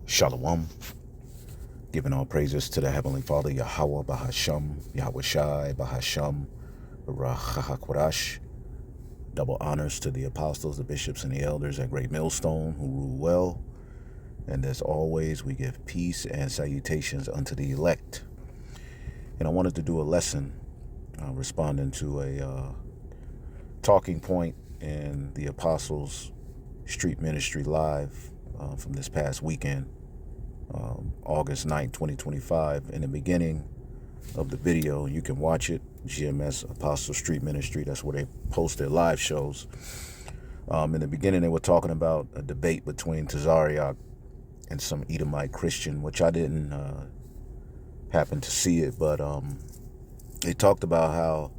Shalom. Giving all praises to the Heavenly Father, Yahweh Bahasham, Yahweh Shai Bahasham, Rahahakwadash. Double honors to the apostles, the bishops, and the elders at Great Millstone who rule well. And as always, we give peace and salutations unto the elect. And I wanted to do a lesson responding to a talking point in the Apostles Street Ministry Live from this past weekend. August 9th, 2025. In the beginning of the video, you can watch it, GMS Apostle Street Ministry. That's where they post their live shows. In the beginning, they were talking about a debate between Tazariak and some Edomite Christian, which I didn't happen to see it, but they talked about how,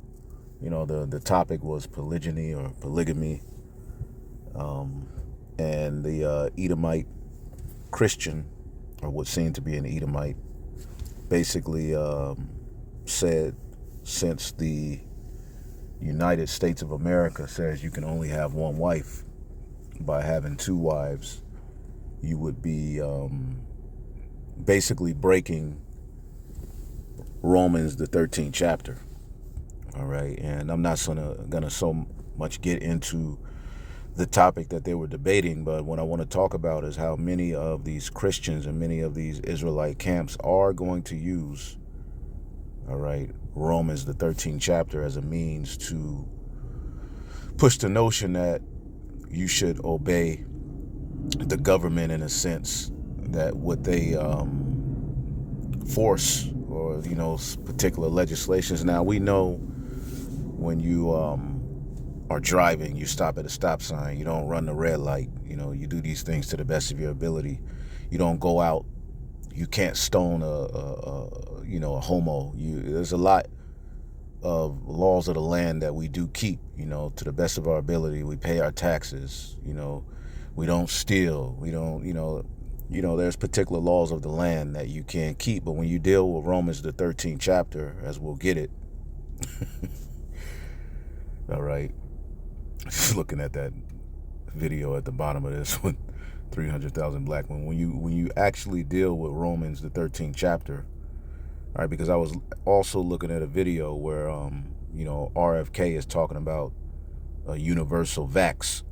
the topic was polygyny or polygamy, and the Edomite Christian, or what seemed to be an Edomite, basically said, since the United States of America says you can only have one wife, by having two wives, you would be basically breaking Romans the 13th chapter. All right, and I'm not gonna so much get into the topic that they were debating, but what I want to talk about is how many of these Christians and many of these Israelite camps are going to use, all right, Romans the 13th chapter as a means to push the notion that you should obey the government in a sense, that what they force or particular legislations. Now we know when you are driving, you stop at a stop sign, you don't run the red light, you do these things to the best of your ability. You don't go out, you can't stone a homo. There's a lot of laws of the land that we do keep, to the best of our ability. We pay our taxes, we don't steal, we don't, there's particular laws of the land that you can't keep. But when you deal with Romans the 13th chapter, as we'll get it, all right, just looking at that video at the bottom of this with 300,000 black men, when you actually deal with Romans the 13th chapter, all right, because I was also looking at a video where RFK is talking about a universal vax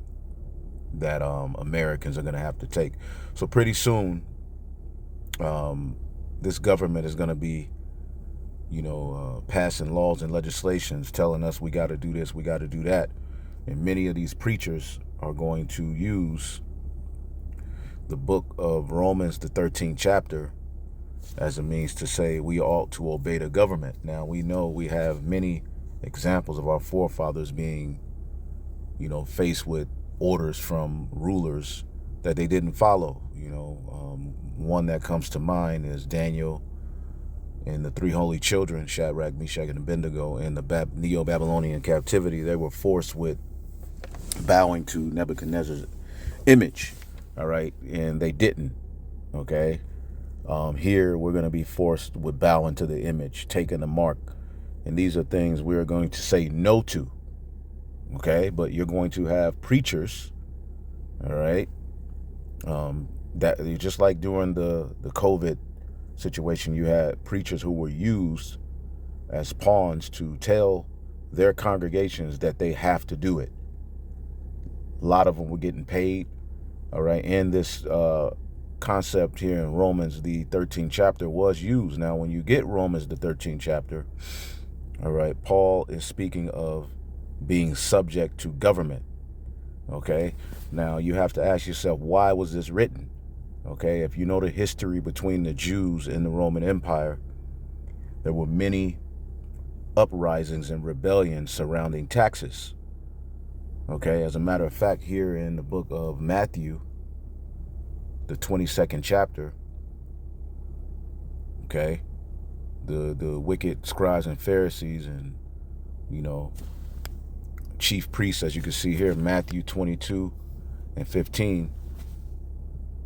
that Americans are going to have to take. So pretty soon this government is going to be passing laws and legislations telling us we got to do this, we got to do that. And many of these preachers are going to use the book of Romans, the 13th chapter, as a means to say we ought to obey the government. Now, we know we have many examples of our forefathers being, faced with orders from rulers that they didn't follow. One that comes to mind is Daniel and the three holy children, Shadrach, Meshach, and Abednego, in the Neo-Babylonian captivity. They were forced with bowing to Nebuchadnezzar's image, all right, and they didn't, okay? Here, we're going to be forced with bowing to the image, taking the mark, and these are things we're going to say no to, okay? But you're going to have preachers, all right, that just like during the COVID situation, you had preachers who were used as pawns to tell their congregations that they have to do it. A lot of them were getting paid, all right, and this concept here in Romans, the 13th chapter, was used. Now, when you get Romans, the 13th chapter, all right, Paul is speaking of being subject to government, okay? Now, you have to ask yourself, why was this written? Okay, if you know the history between the Jews and the Roman Empire, there were many uprisings and rebellions surrounding taxes. Okay, as a matter of fact, here in the book of Matthew, the 22nd chapter, okay, the wicked scribes and Pharisees and, chief priests, as you can see here, Matthew 22 and 15,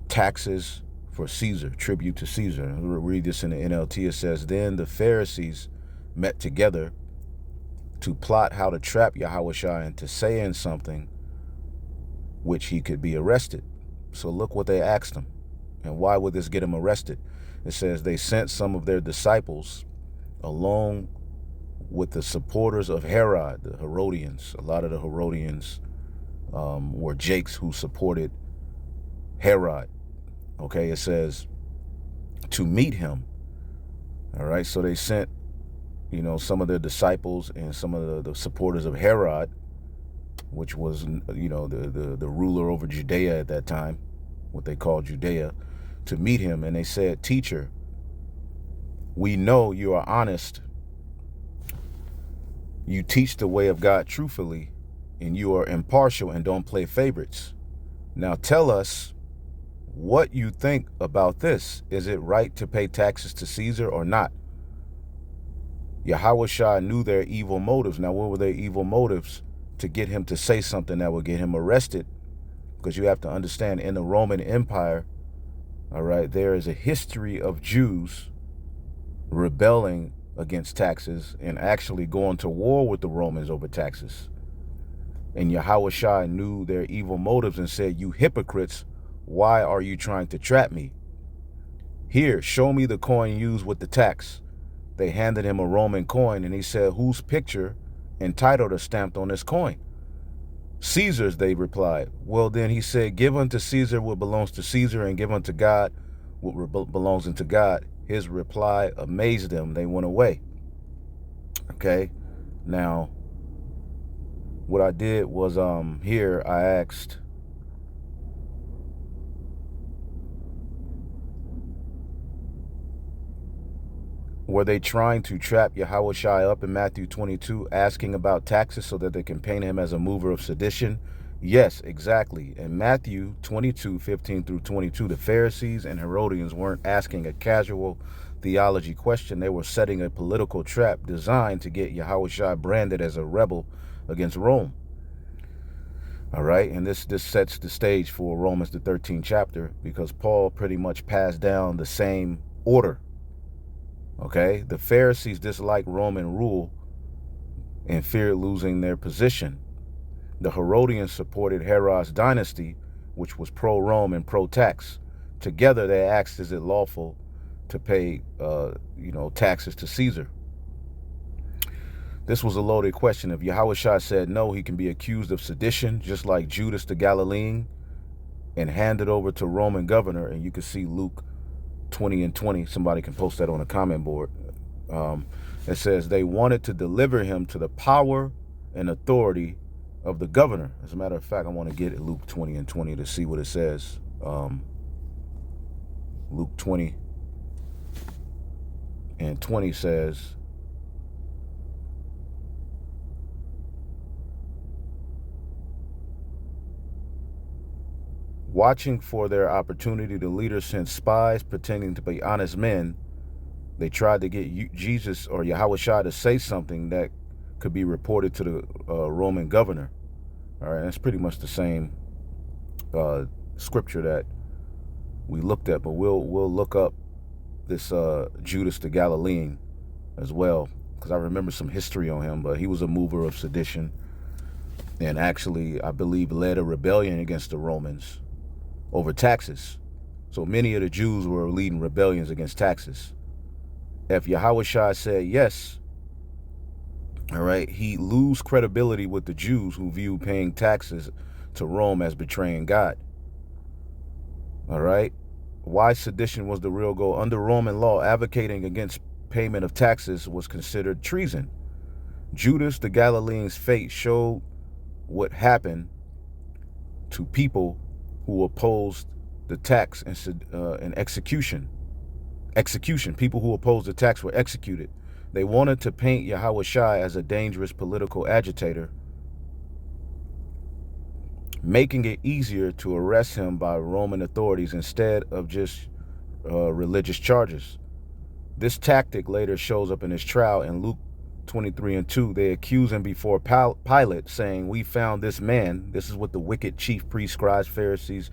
taxes for Caesar, tribute to Caesar. We'll read this in the NLT. It says, then the Pharisees met together to plot how to trap Yahushua into saying something which he could be arrested. So look what they asked him. And why would this get him arrested? It says they sent some of their disciples along with the supporters of Herod, the Herodians. A lot of the Herodians were Jakes who supported Herod. Okay, it says to meet him. All right, so they sent, some of their disciples and some of the supporters of Herod, which was, the ruler over Judea at that time, what they called Judea, to meet him. And they said, "Teacher, we know you are honest. You teach the way of God truthfully, and you are impartial and don't play favorites. Now tell us what you think about this. Is it right to pay taxes to Caesar or not?" Yahushua knew their evil motives. Now, what were their evil motives? To get him to say something that would get him arrested. Because you have to understand, in the Roman Empire, all right, there is a history of Jews rebelling against taxes and actually going to war with the Romans over taxes. And Yahushua knew their evil motives and said, "You hypocrites, why are you trying to trap me? Here, show me the coin used with the tax." They handed him a Roman coin, and he said, "Whose picture and title are stamped on this coin?" "Caesar's," they replied. "Well, then," he said, "give unto Caesar what belongs to Caesar, and give unto God what belongs unto God." His reply amazed them. They went away. Okay, now what I did was here I asked, were they trying to trap Yahushua up in Matthew 22, asking about taxes so that they can paint him as a mover of sedition? Yes, exactly. In Matthew 22, 15 through 22, the Pharisees and Herodians weren't asking a casual theology question. They were setting a political trap designed to get Yahushua branded as a rebel against Rome. All right, and this sets the stage for Romans, the 13th chapter, because Paul pretty much passed down the same order. Okay, the Pharisees disliked Roman rule and feared losing their position. The Herodians supported Herod's dynasty, which was pro-Rome and pro-tax. Together, they asked, is it lawful to pay, taxes to Caesar? This was a loaded question. If Yahushua said no, he can be accused of sedition, just like Judas the Galilean, and handed over to Roman governor. And you can see Luke 20 and 20. Somebody can post that on a comment board. It says they wanted to deliver him to the power and authority of the governor. As a matter of fact, I want to get it, Luke 20 and 20, to see what it says. Luke 20 and 20 says, watching for their opportunity, the leaders sent spies pretending to be honest men. They tried to get Jesus or Yahushua to say something that could be reported to the Roman governor. All right, that's pretty much the same scripture that we looked at, but we'll look up this Judas the Galilean as well, because I remember some history on him. But he was a mover of sedition, and actually, I believe, led a rebellion against the Romans over taxes. So many of the Jews were leading rebellions against taxes. If Yahushua said yes, all right, he lose credibility with the Jews who view paying taxes to Rome as betraying God. All right, why sedition was the real goal? Under Roman law, advocating against payment of taxes was considered treason. Judas the Galilean's fate showed what happened to people who opposed the tax and execution. People who opposed the tax were executed. They wanted to paint Yahushua as a dangerous political agitator, making it easier to arrest him by Roman authorities instead of just religious charges. This tactic later shows up in his trial in Luke 23 and 2. They accuse him before Pilate, saying, "We found this man." This is what the wicked chief priests, scribes, Pharisees,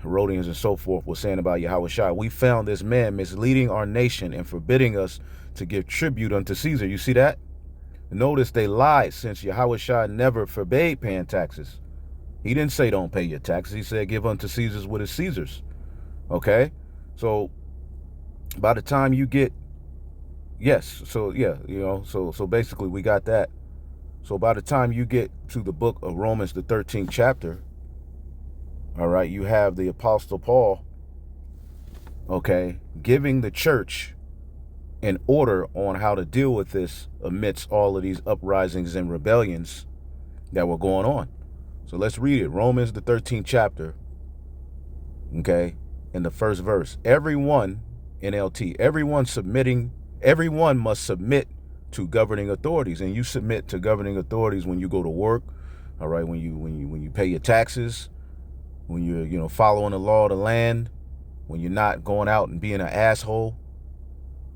Herodians, and so forth were saying about Yahushua. "We found this man misleading our nation and forbidding us to give tribute unto Caesar." You see that? Notice they lied, since Yahushua never forbade paying taxes. He didn't say don't pay your taxes. He said give unto Caesar's what is Caesar's. Okay? So by the time you get, yes, so yeah, so basically we got that. So by the time you get to the book of Romans, the 13th chapter, all right, you have the Apostle Paul, okay, giving the church an order on how to deal with this amidst all of these uprisings and rebellions that were going on. So let's read it. Romans, the 13th chapter, okay, in the first verse. Everyone, NLT, everyone must submit to governing authorities. And you submit to governing authorities when you go to work, all right, when you pay your taxes, when you're following the law of the land, when you're not going out and being an asshole.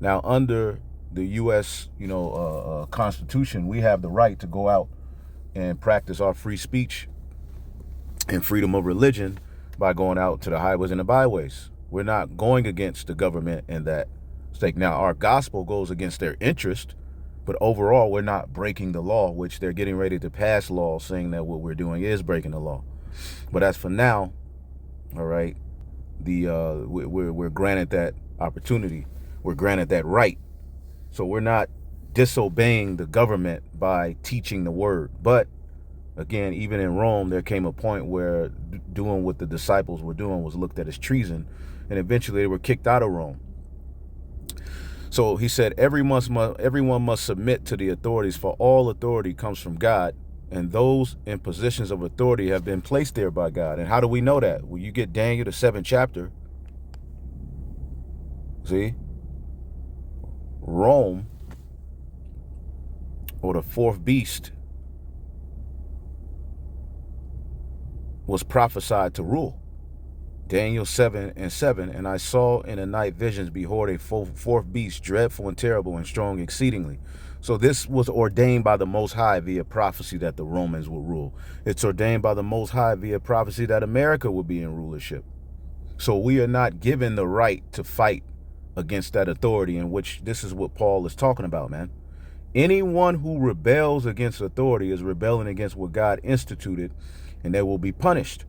Now, under the U.S. Constitution, we have the right to go out and practice our free speech and freedom of religion by going out to the highways and the byways. We're not going against the government in that stake. Now, our gospel goes against their interest, but overall, we're not breaking the law, which they're getting ready to pass laws saying that what we're doing is breaking the law. But as for now, all right, we're granted that opportunity. We're granted that right. So we're not disobeying the government by teaching the word. But again, even in Rome, there came a point where doing what the disciples were doing was looked at as treason, and eventually they were kicked out of Rome. So he said, everyone must submit to the authorities, for all authority comes from God, and those in positions of authority have been placed there by God. And how do we know that? Well, you get Daniel, the 7th chapter. See? Rome, or the fourth beast, was prophesied to rule. Daniel 7:7, and I saw in the night visions, behold, a fourth beast, dreadful and terrible and strong exceedingly. So this was ordained by the Most High via prophecy that the Romans will rule. It's ordained by the Most High via prophecy that America will be in rulership. So we are not given the right to fight against that authority, in which this is what Paul is talking about, man. Anyone who rebels against authority is rebelling against what God instituted, and they will be punished.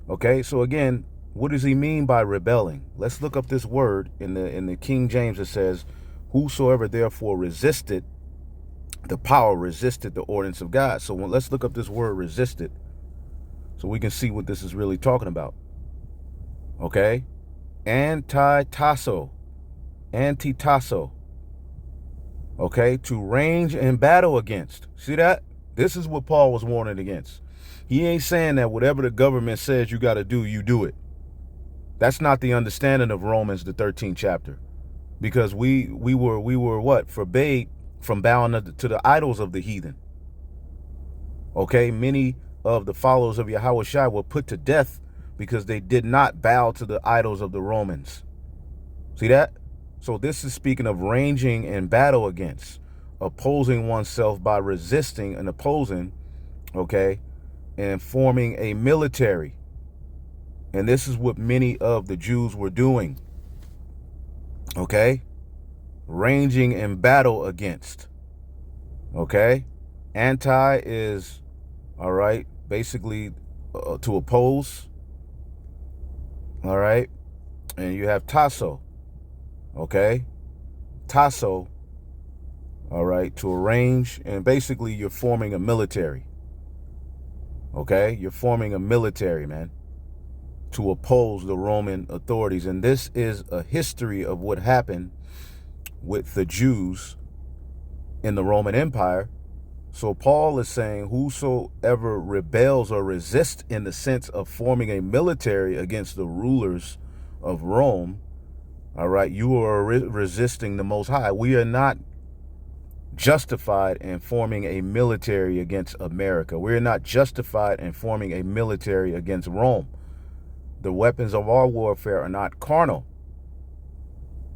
Okay, so again, what does he mean by rebelling? Let's look up this word in the King James. It says, whosoever therefore resisted the power, resisted the ordinance of God. So let's look up this word resisted so we can see what this is really talking about. Okay, antitasso, okay, to range and battle against. See that? This is what Paul was warning against. He ain't saying that whatever the government says you got to do, you do it. That's not the understanding of Romans, the 13th chapter, because we were what? Forbade from bowing to the idols of the heathen. Okay, many of the followers of Yahushua were put to death because they did not bow to the idols of the Romans. See that? So this is speaking of ranging in battle against, opposing oneself by resisting and opposing, okay, and forming a military. And this is what many of the Jews were doing, okay, ranging in battle against, okay. Anti is, all right, basically to oppose, all right, and you have tasso. Okay, tasso, all right, to arrange, and basically you're forming a military. Okay, you're forming a military, man, to oppose the Roman authorities. And this is a history of what happened with the Jews in the Roman Empire. So Paul is saying whosoever rebels or resists in the sense of forming a military against the rulers of Rome, all right, you are resisting the Most High. We are not justified in forming a military against America. We're not justified in forming a military against Rome. The weapons of our warfare are not carnal.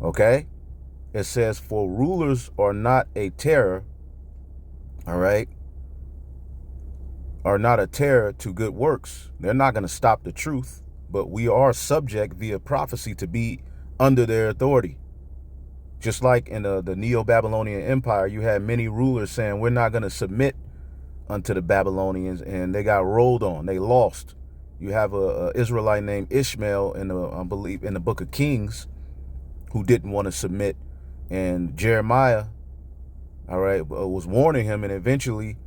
Okay? It says, for rulers are not a terror, all right, are not a terror to good works. They're not going to stop the truth, but we are subject via prophecy to be under their authority. Just like in the Neo-Babylonian Empire, you had many rulers saying, we're not going to submit unto the Babylonians, and they got rolled on. They lost. You have a Israelite named Ishmael in I believe in the book of Kings, who didn't want to submit, and Jeremiah, all right, was warning him, and eventually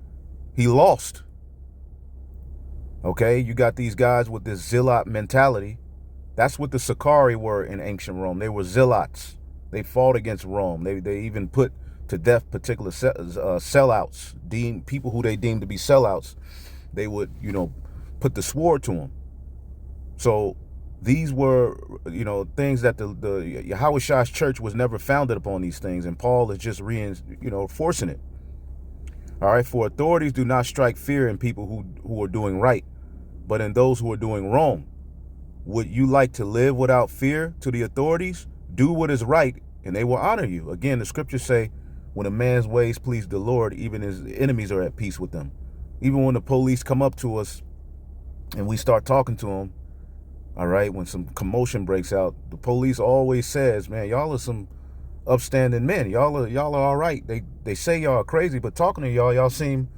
he lost. Okay, you got these guys with this zealot mentality. That's what the Sicarii were in ancient Rome. They were zealots. They fought against Rome. They even put to death particular sellouts, people who they deemed to be sellouts. They would, put the sword to them. So these were, things that the Yahushua church was never founded upon these things, and Paul is just forcing it. All right, for authorities do not strike fear in people who are doing right, but in those who are doing wrong. Would you like to live without fear to the authorities? Do what is right, and they will honor you. Again, the scriptures say, when a man's ways please the Lord, even his enemies are at peace with them. Even when the police come up to us and we start talking to them, all right, when some commotion breaks out, the police always says, man, y'all are some upstanding men. Y'all are all right. They say y'all are crazy, but talking to y'all seem,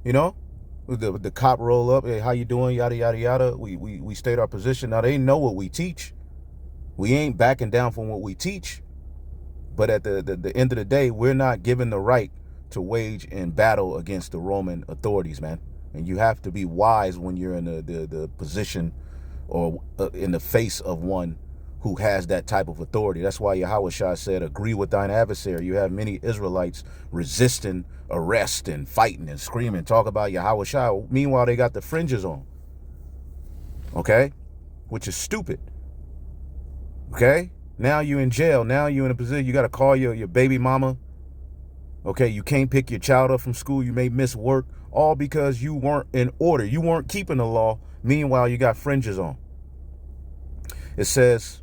the cop roll up, hey, how you doing, yada yada yada. We state our position. Now they know what we teach. We ain't backing down from what we teach, but at the end of the day, we're not given the right to wage in battle against the Roman authorities, man. And you have to be wise when you're in the position or in the face of one who has that type of authority. That's why Yahushua said, agree with thine adversary. You have many Israelites resisting arrest and fighting and screaming, talk about Yahushua. Meanwhile, they got the fringes on. Okay? Which is stupid. Okay? Now you're in jail. Now you're in a position, you got to call your baby mama. Okay? You can't pick your child up from school. You may miss work, all because you weren't in order. You weren't keeping the law. Meanwhile, you got fringes on. It says,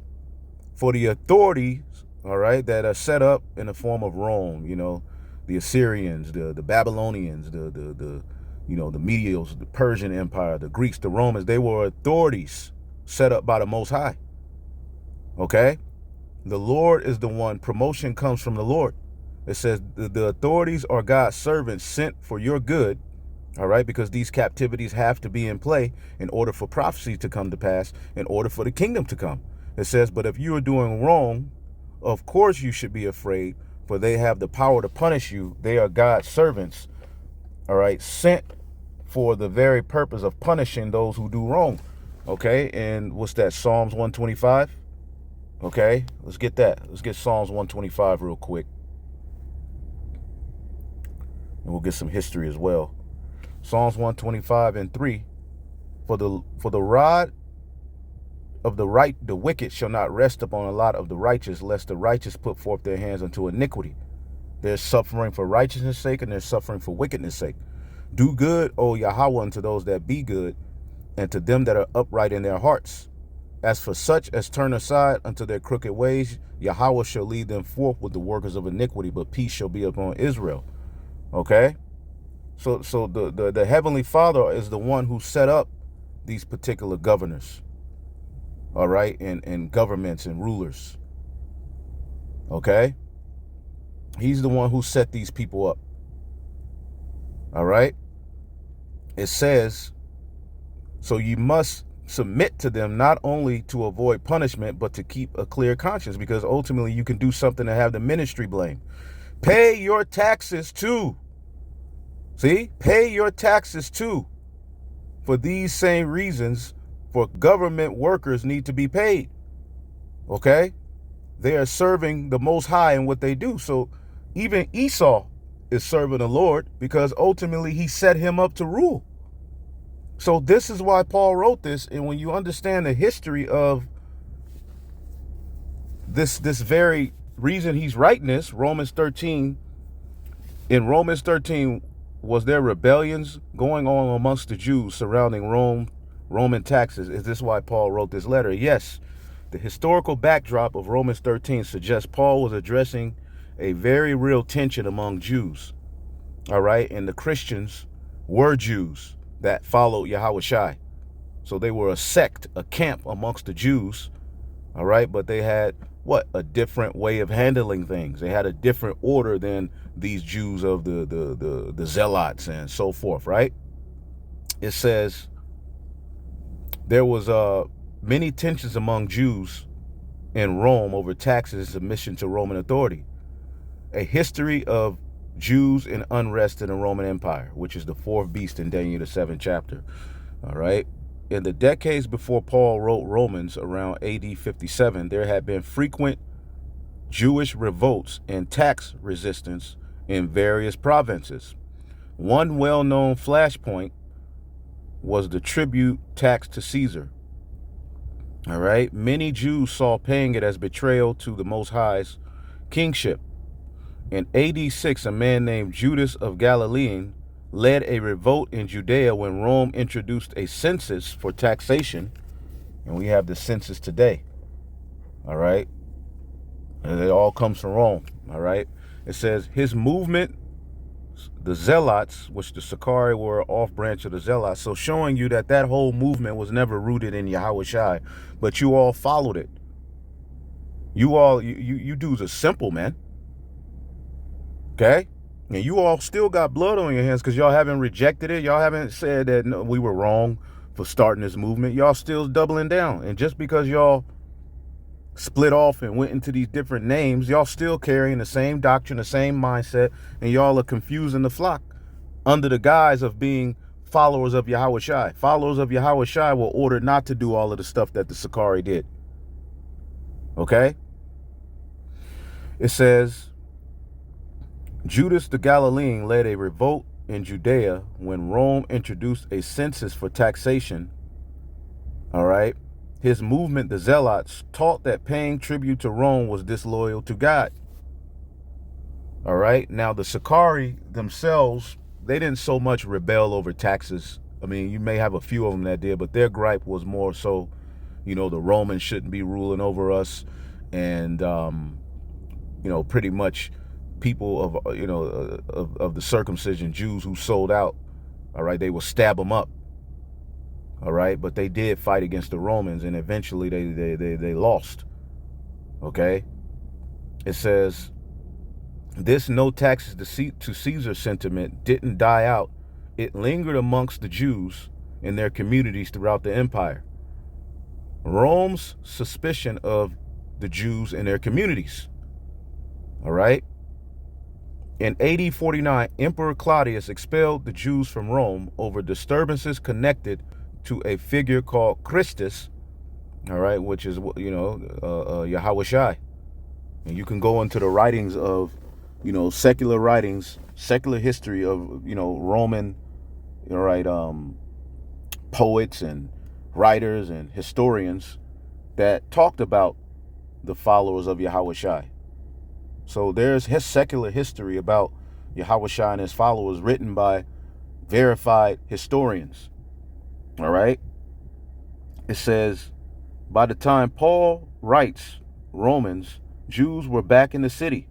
for the authorities, all right, that are set up in the form of Rome, the Assyrians, the Babylonians, the Medials, the Persian Empire, the Greeks, the Romans, they were authorities set up by the Most High. Okay? The Lord is the one. Promotion comes from the Lord. It says the authorities are God's servants sent for your good. All right, because these captivities have to be in play in order for prophecy to come to pass, in order for the kingdom to come. It says, but if you are doing wrong, of course you should be afraid, for they have the power to punish you. They are God's servants, all right, sent for the very purpose of punishing those who do wrong. Okay, and what's that, Psalms 125? Okay, let's get that. Let's get Psalms 125 real quick. And we'll get some history as well. Psalms 125:3, for the rod of the wicked shall not rest upon a lot of the righteous, lest the righteous put forth their hands unto iniquity. There's suffering for righteousness' sake, and there's suffering for wickedness' sake. Do good, O Yahweh, unto those that be good, and to them that are upright in their hearts. As for such as turn aside unto their crooked ways, Yahweh shall lead them forth with the workers of iniquity, but peace shall be upon Israel. Okay? So the Heavenly Father is the one who set up these particular governors, all right, and governments and rulers. Okay? He's the one who set these people up. All right? It says, so you must submit to them not only to avoid punishment, but to keep a clear conscience, because ultimately you can do something to have the ministry blamed. Pay your taxes too. See, pay your taxes too. For these same reasons, for government workers need to be paid. Okay? They are serving the Most High in what they do. So even Esau is serving the Lord because ultimately he set him up to rule. So this is why Paul wrote this. And when you understand the history of this very reason he's writing this, Romans 13, in Romans 13, was there rebellions going on amongst the Jews surrounding Roman taxes? Is this why Paul wrote this letter? Yes. The historical backdrop of Romans 13 suggests Paul was addressing a very real tension among Jews. All right. And the Christians were Jews that followed Yahushua. So they were a sect, a camp amongst the Jews. All right. But they had a different way of handling things. They had a different order than these Jews of the zealots and so forth, right? It says, There was many tensions among Jews in Rome over taxes and submission to Roman authority. A history of Jews in unrest in the Roman Empire, which is the fourth beast in Daniel the 7th chapter. All right. In the decades before Paul wrote Romans, around AD 57, there had been frequent Jewish revolts and tax resistance in various provinces. One well-known flashpoint was the tribute tax to Caesar. All right. Many Jews saw paying it as betrayal to the Most High's kingship. In AD 6, a man named Judas of Galilean led a revolt in Judea when Rome introduced a census for taxation. And we have the census today. All right. And it all comes from Rome. All right. It says his movement, the Zealots, which the Sicarii were off branch of the Zealots. So showing you that that whole movement was never rooted in Yahushua, but you all followed it. You dudes are simple, man. Okay? And you all still got blood on your hands because y'all haven't rejected it. Y'all haven't said that no, we were wrong for starting this movement. Y'all still doubling down. And just because y'all split off and went into these different names, y'all still carrying the same doctrine, the same mindset, and y'all are confusing the flock under the guise of being followers of Yahushua. Followers of Yahushua were ordered not to do all of the stuff that the Sicarii did. Okay? It says, Judas the Galilean led a revolt in Judea when Rome introduced a census for taxation. All right. His movement, the Zealots, taught that paying tribute to Rome was disloyal to God. All right. Now, the Sicarii themselves, they didn't so much rebel over taxes. I mean, you may have a few of them that did, but their gripe was more so, the Romans shouldn't be ruling over us. And, pretty much people of the circumcision, Jews who sold out, all right, they will stab them up, all right, but they did fight against the Romans, and eventually they lost. Okay, it says this no taxes to Caesar sentiment didn't die out. It lingered amongst the Jews in their communities throughout the empire. Rome's suspicion of the Jews in their communities. All right. In AD 49, Emperor Claudius expelled the Jews from Rome over disturbances connected to a figure called Christus, all right, which is, Yahushua. And you can go into the writings of, secular writings, secular history of, Roman, poets and writers and historians that talked about the followers of Yahushua. So there's his secular history about Yahushua and his followers written by verified historians. All right. It says, by the time Paul writes Romans, Jews were back in the city,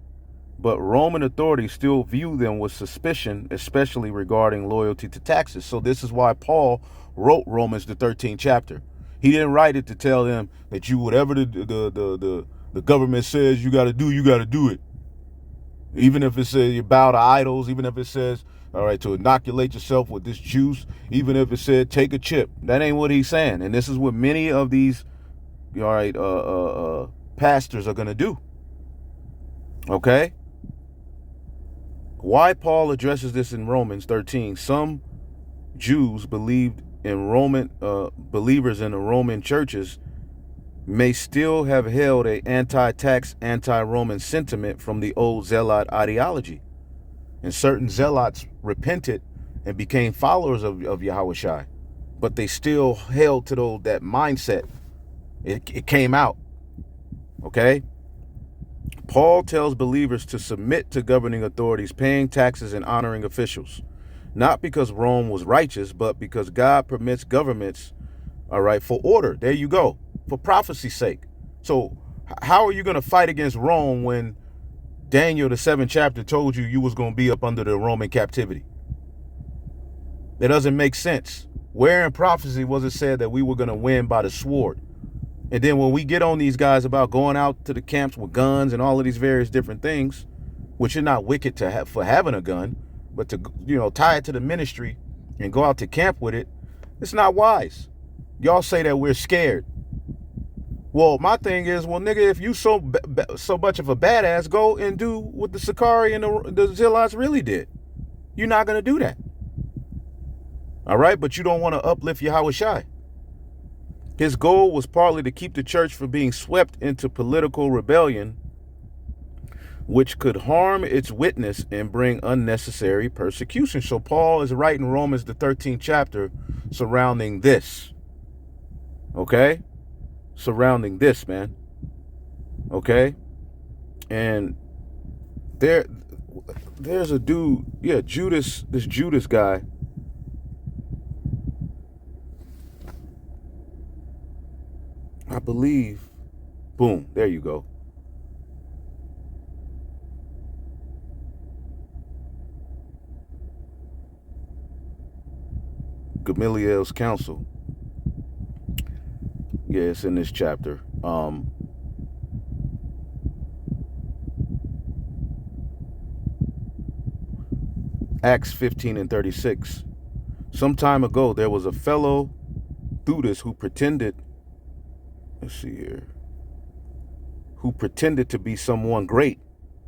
but Roman authorities still view them with suspicion, especially regarding loyalty to taxes. So this is why Paul wrote Romans, the 13th chapter. He didn't write it to tell them that whatever the government says you got to do it. Even if it says you bow to idols, even if it says, all right, to inoculate yourself with this juice, even if it said take a chip. That ain't what he's saying. And this is what many of these, pastors are going to do. Okay? Why Paul addresses this in Romans 13. Some Jews believed in believers in the Roman churches may still have held a anti-tax, anti-Roman sentiment from the old zealot ideology. And certain zealots repented and became followers of Yahushua, but they still held to that mindset. It came out. Okay? Paul tells believers to submit to governing authorities, paying taxes and honoring officials, not because Rome was righteous, but because God permits governments, all right, for order. There you go. For prophecy's sake. So how are you going to fight against Rome when Daniel, the 7th chapter, told you was going to be up under the Roman captivity? That doesn't make sense. Where in prophecy was it said that we were going to win by the sword? And then when we get on these guys about going out to the camps with guns and all of these various different things, which are not wicked to have for having a gun, but to, tie it to the ministry and go out to camp with it, it's not wise. Y'all say that we're scared. Well, my thing is, well, nigga, if you so much of a badass, go and do what the Sicarii and the Zealots really did. You're not going to do that. All right? But you don't want to uplift Yahweh Shai. His goal was partly to keep the church from being swept into political rebellion, which could harm its witness and bring unnecessary persecution. So Paul is writing Romans, the 13th chapter, surrounding this. Okay? Surrounding this, man. Okay? And there's a dude, Judas, this Judas guy. I believe, boom, there you go. Gamaliel's counsel. Yeah, it's in this chapter. Acts 15 and 36. Some time ago, there was a fellow Judas who pretended, let's see here, who pretended to be someone great.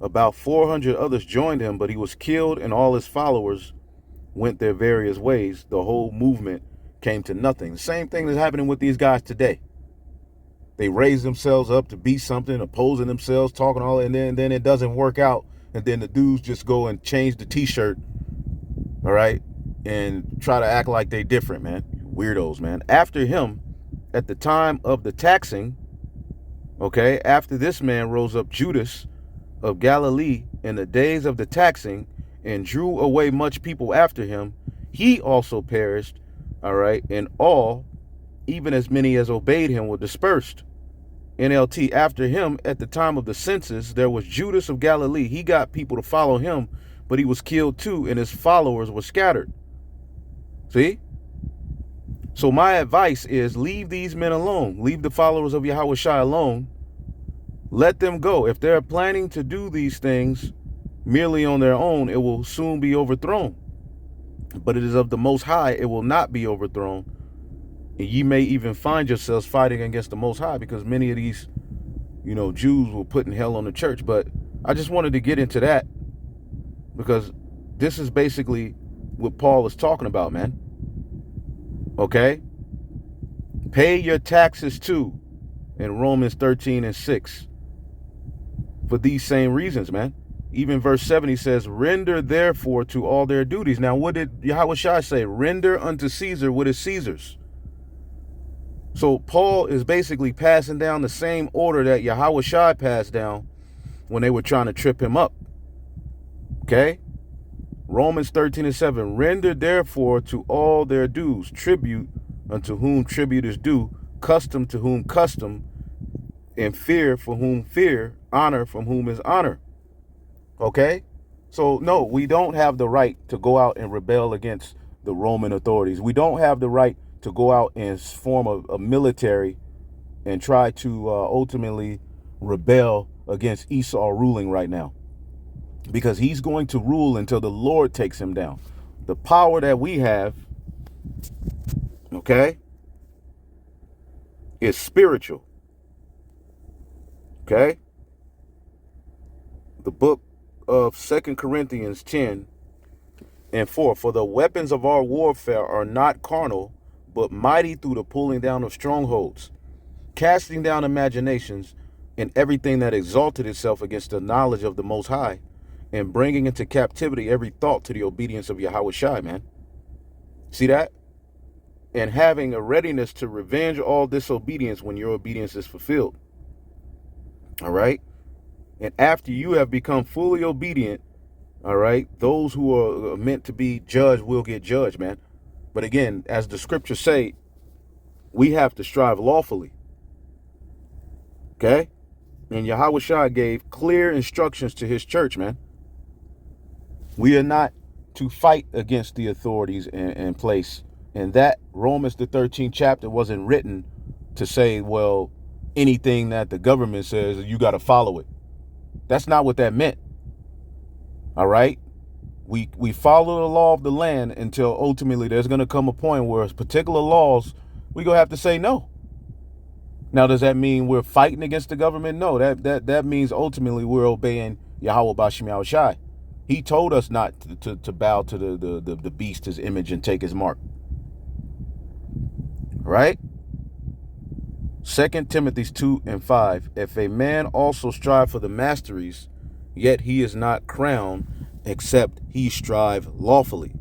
About 400 others joined him, but he was killed and all his followers went their various ways. The whole movement came to nothing. The same thing is happening with these guys today. They raise themselves up to be something, opposing themselves, talking all, and then it doesn't work out. And then the dudes just go and change the t-shirt, all right, and try to act like they different, man. Weirdos, man. After him, at the time of the taxing, okay, after this man rose up Judas of Galilee in the days of the taxing and drew away much people after him, he also perished, all right, and all, even as many as obeyed him, were dispersed. NLT, after him, at the time of the census, there was Judas of Galilee. He got people to follow him, but he was killed too, and his followers were scattered. See? So my advice is leave these men alone. Leave the followers of Yahweh Shai alone. Let them go. If they're planning to do these things merely on their own, it will soon be overthrown. But it is of the Most High, it will not be overthrown. And ye may even find yourselves fighting against the Most High, because many of these, Jews will put in hell on the church. But I just wanted to get into that because this is basically what Paul is talking about, man. Okay? Pay your taxes too in Romans 13 and 6 for these same reasons, man. Even verse 7, he says, render therefore to all their duties. Now, what did Yahweh Shai say? Render unto Caesar what is Caesar's. So Paul is basically passing down the same order that Yahweh Shai passed down when they were trying to trip him up. Okay? Romans 13 and 7, render therefore to all their dues, tribute unto whom tribute is due, custom to whom custom, and fear for whom fear, honor from whom is honor. Okay? So no, we don't have the right to go out and rebel against the Roman authorities. We don't have the right to go out and form a military and try to ultimately rebel against Esau ruling right now. Because he's going to rule until the Lord takes him down. The power that we have, okay, is spiritual. Okay? The book of 2 Corinthians 10 and 4, for the weapons of our warfare are not carnal, but mighty through the pulling down of strongholds, casting down imaginations and everything that exalted itself against the knowledge of the Most High, and bringing into captivity every thought to the obedience of Yahweh Shai, man. See that? And having a readiness to revenge all disobedience when your obedience is fulfilled. All right? And after you have become fully obedient, all right, those who are meant to be judged will get judged, man. But again, as the scriptures say, we have to strive lawfully. Okay? And Yahweh Shai gave clear instructions to his church, man. We are not to fight against the authorities in place. And that Romans the 13th chapter wasn't written to say, well, anything that the government says, you got to follow it. That's not what that meant. All right? We follow the law of the land until ultimately there's going to come a point where particular laws we're going to have to say no. Now, does that mean we're fighting against the government? No, that means ultimately we're obeying Yahweh Bashim Yahushai. He told us not to bow to the beast, his image, and take his mark. Right? 2 Timothy 2:5. If a man also strive for the masteries, yet he is not crowned, except he strive lawfully.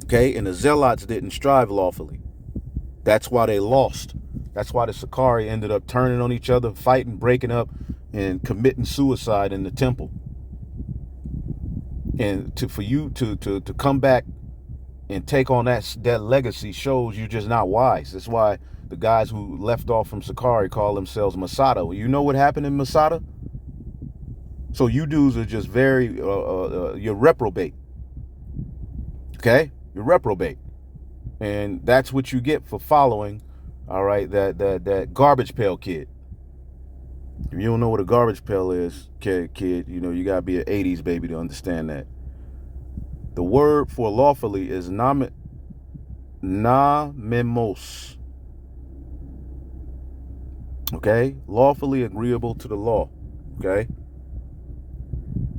Okay? And the Zealots didn't strive lawfully. That's why they lost. That's why the Sicarii ended up turning on each other, fighting, breaking up, and committing suicide in the temple. And for you to come back and take on that legacy shows you're just not wise. That's why the guys who left off from Sicarii call themselves Masada. You know what happened in Masada? So you dudes are just very, you're reprobate. Okay? You're reprobate. And that's what you get for following, all right, that garbage pail kid. If you don't know what a garbage pail is, kid, you know, you got to be an 80s baby to understand that. The word for lawfully is namemos. Okay? Lawfully agreeable to the law. Okay?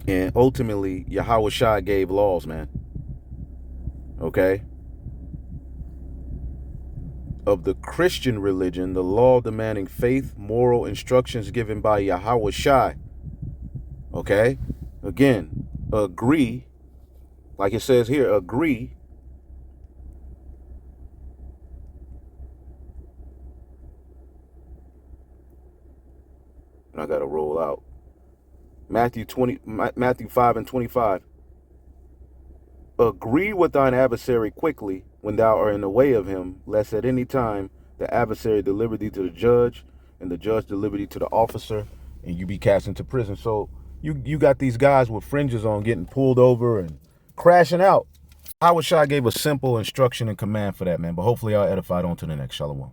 And ultimately, Yahweh Shai gave laws, man. Okay? Of the Christian religion, the law demanding faith, moral instructions given by Yahweh Shai. Okay? Again, agree, like it says here, agree. I gotta roll out. Matthew 5:25. Agree with thine adversary quickly when thou art in the way of him, lest at any time the adversary deliver thee to the judge, and the judge deliver thee to the officer, and you be cast into prison. So you got these guys with fringes on getting pulled over and crashing out. Howard Shah gave a simple instruction and command for that, man. But hopefully I'll edify on to the next. Shalom.